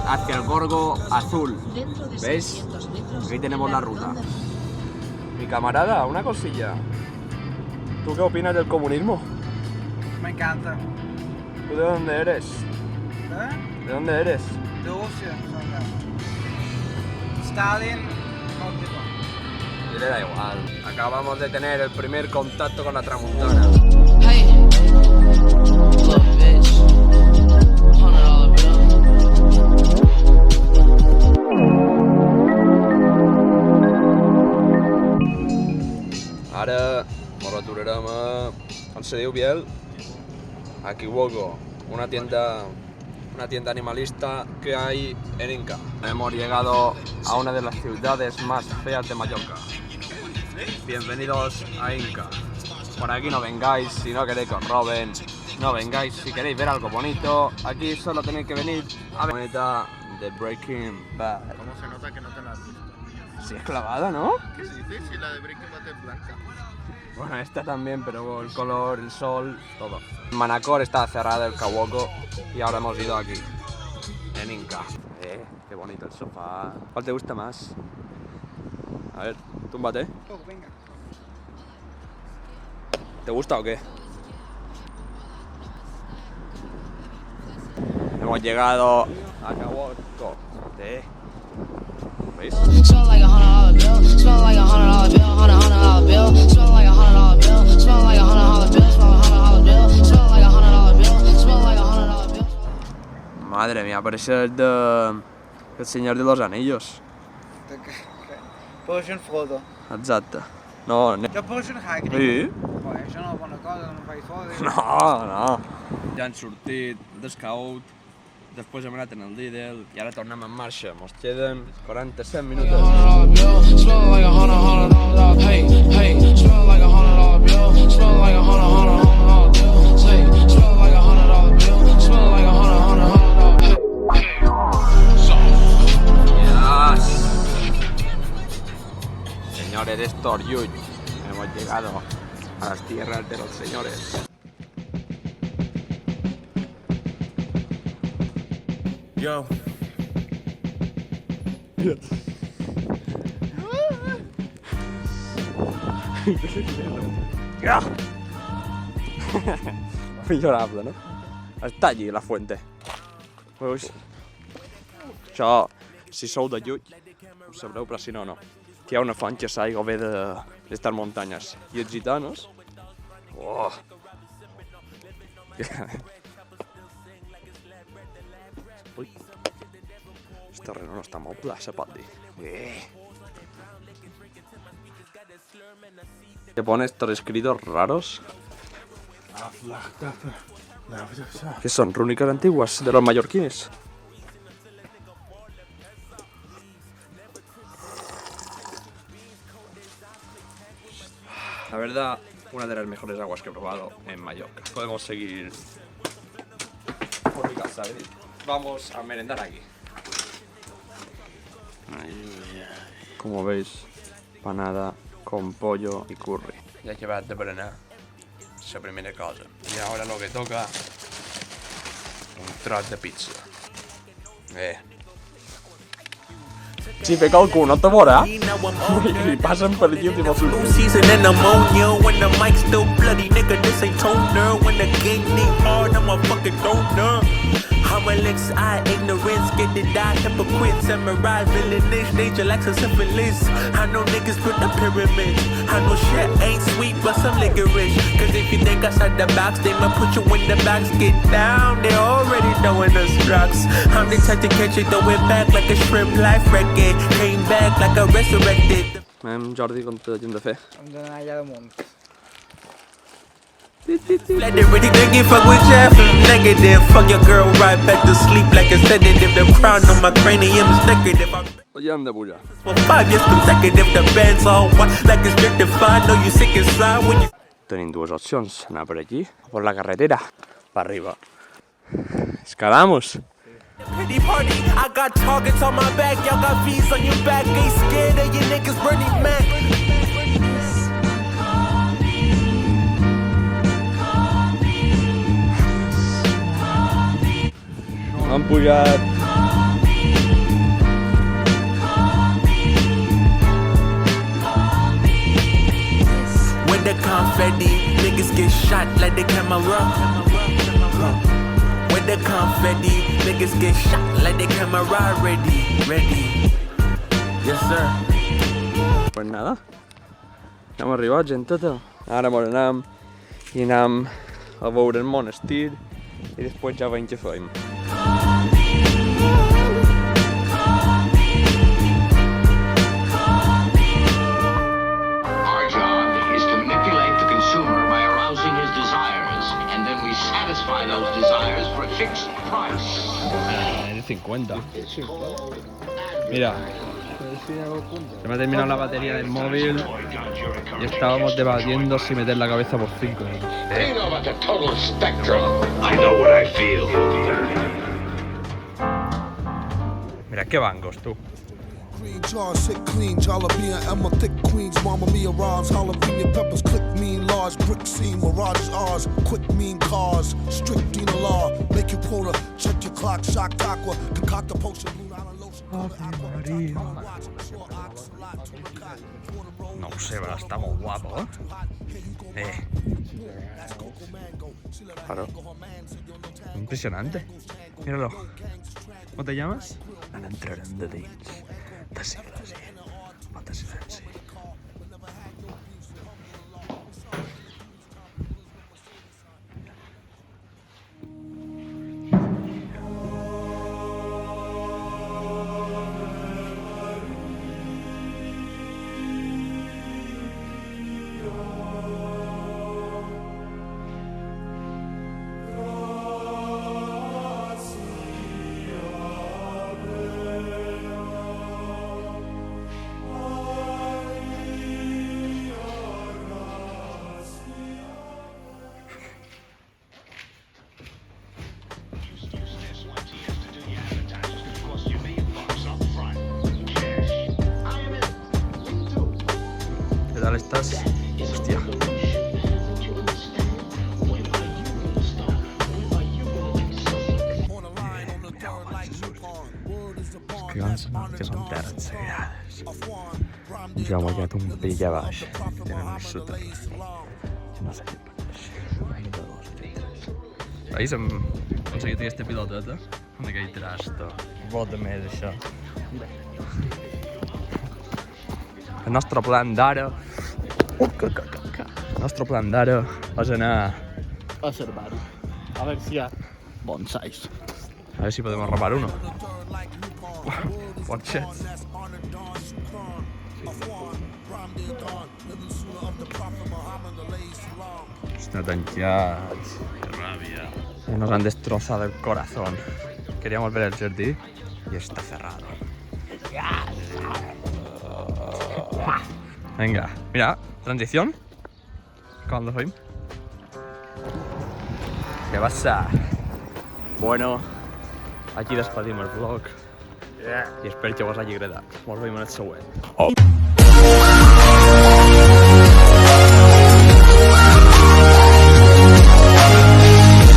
hacia el Gorgo Azul. ¿Veis? Aquí tenemos la ruta. Mi camarada, una cosilla. ¿Tú qué opinas del comunismo? Me encanta. ¿Tú de dónde eres? ¿Eh? ¿De dónde eres? De Rusia. Stalin, no tipo. Y le da igual. Acabamos de tener el primer contacto con la tramuntana. Hey, look, bitch. $100 bill. Ara ens retornarem a... on se diu, Biel? A Kiwoko, una tienda animalista que hay en Inca. Hemos llegado a una de las ciudades más feas de Mallorca. Bienvenidos a Inca. Por aquí no vengáis si no queréis que os roben. No vengáis si queréis ver algo bonito. Aquí solo tenéis que venir a ver la bonita de Breaking Bad. ¿Cómo se nota que no te la has visto? Sí, es clavada, ¿no? ¿Qué dices? Si la de Breaking Bad es blanca. Bueno, esta también, pero el color, el sol, todo. Manacor está cerrada, el Kawoko, y ahora hemos ido aquí, en Inca. Qué bonito el sofá. ¿Cuál te gusta más? A ver, túmbate. Oh, venga. ¿Te gusta o qué? Hemos llegado a Kawoko. ¿Veis? Smell like $100 bill. Smell like $100 bill. $100 bill. Smell like $100 bill. Smell like $100 bill. Smell like $100 bill. Smell like $100 bill. Smell like $100 bill. Madre mía, parece el Señor de los Anillos. Posa un Frodo. Exacte. No, Jo poso un Hagrid. Sí? Pues això no és bona cosa, no faig foda. No. Ja han sortit d'Scout, després hem anat en el Lidl i ara tornem en marxa. Mos queden 47 minuts. $100 bill. Smell like $100 hey, hey. Smell like $100 bill. Smell like $100 bill. Say, smell like $100 bill. Smell like $100 bill. Yes. Señores, esto es Lluc. Hemos llegado a las tierras de los señores. Yo. Millorable, no? Està allí, la fuente. Veus? Això, si sou de Lluc, ho sabreu, però si no, no. Que hi ha una font que s'aigua ve d'estar muntanyes. I els gitanos... Oh! Ui! El terreno no està molt pla, se pot dir. ¿Te pone estos escritos raros? ¿Qué son? ¿Rúnicas antiguas de los mallorquines? La verdad, una de las mejores aguas que he probado en Mallorca. Podemos seguir por mi casa, ¿veis? Vamos a merendar aquí. Como veis, panada con pollo y curry. Ya que vas de berenar, esa primera cosa. Y ahora lo que toca, un tros de pizza. Si me cau el cul, no te veurà? I passen per aquí i els ulls. Season and ammonia when the mic's still bloody, nigga. This ain't toner. When the game need hard, I'm a fucking donor. I'm Alex, I ignorance, get to die, hypocrite, samurai, villainish, danger like a syphilis. I know niggas built the pyramids. I know shit ain't sweet, but some licorice. Cause if you think outside the box, they might put you in the box. Get down, they already knowing us drugs. I'm the type to catch it, throw it back like a shrimp life wreck-it. Came back like a resurrected. Jordi, com t'hem de fer? Hem d'anar allà damunt. Let it really nigga fuck with Jeff. Negative, fuck your girl right back to sleep like a sedative. The crown on my cranium is decorative. Ja hem de pujar. For 5 years consecutive, the band's all white like it's rectified. Know you sick inside when you. Tenim dues opcions, anar per aquí o per la carretera, per arriba. Escalamos. Pity party, I got targets on my back. Y'all got V's on your back. Ain't scared of you niggas burning Mac. Hem pujat ready. Niggas get shot like the camera. With the confetti, niggas get shot like the camera. Ready. Yes, sir. Pues nada, hem arribat, genteta. Ara mos anem i anem a veure el monestir i després ja veiem què fem. Our job is to manipulate the consumer by arousing his desires, and then we satisfy those desires for a fixed price. De 50. Mira, se me ha terminado la batería del móvil y estábamos debatiendo si meter la cabeza por 5 euros. They know about the total spectrum. I know what I feel. Mira qué bangos, tú. Green jar, sick clean, jalapeno, Emma, thick queens, mama mia, robs, jalapeno peppers, click mean, large brick scene, mirages ours, quick mean cars, strict Dina law, make you quota, check your clock, shock aqua, concoct a potion, blue island lotion, No ho sé, però està molt guapo, Claro. Impresionante. Míralo. ¿Cómo te llamas? En entrarem de dins. De silenci. Molta silenci. ¿Qué tal estás? Hostia. Que són terres sagrades. Jo m'he quedat un pic a baix. Tenen un soterrani. No sé què passa. Ahí hem aconseguit aquesta piloteta amb aquell trasto. Bota més, això. El nostre plan d'ara... El nostre plan d'ara és anar a observar-ho. A veure si hi ha bonsais. a ver si podemos robar uno. Pot ser. Está tanciats. Qué rabia. Nos han destrozado el corazón. Queríamos ver el jardí y está cerrado. Venga, mira, transición. ¿Cuándo fue? ¿Qué pasa? Bueno, aquí despedim el vlog. I espero que us hagi agradat. Ens veiem en el següent.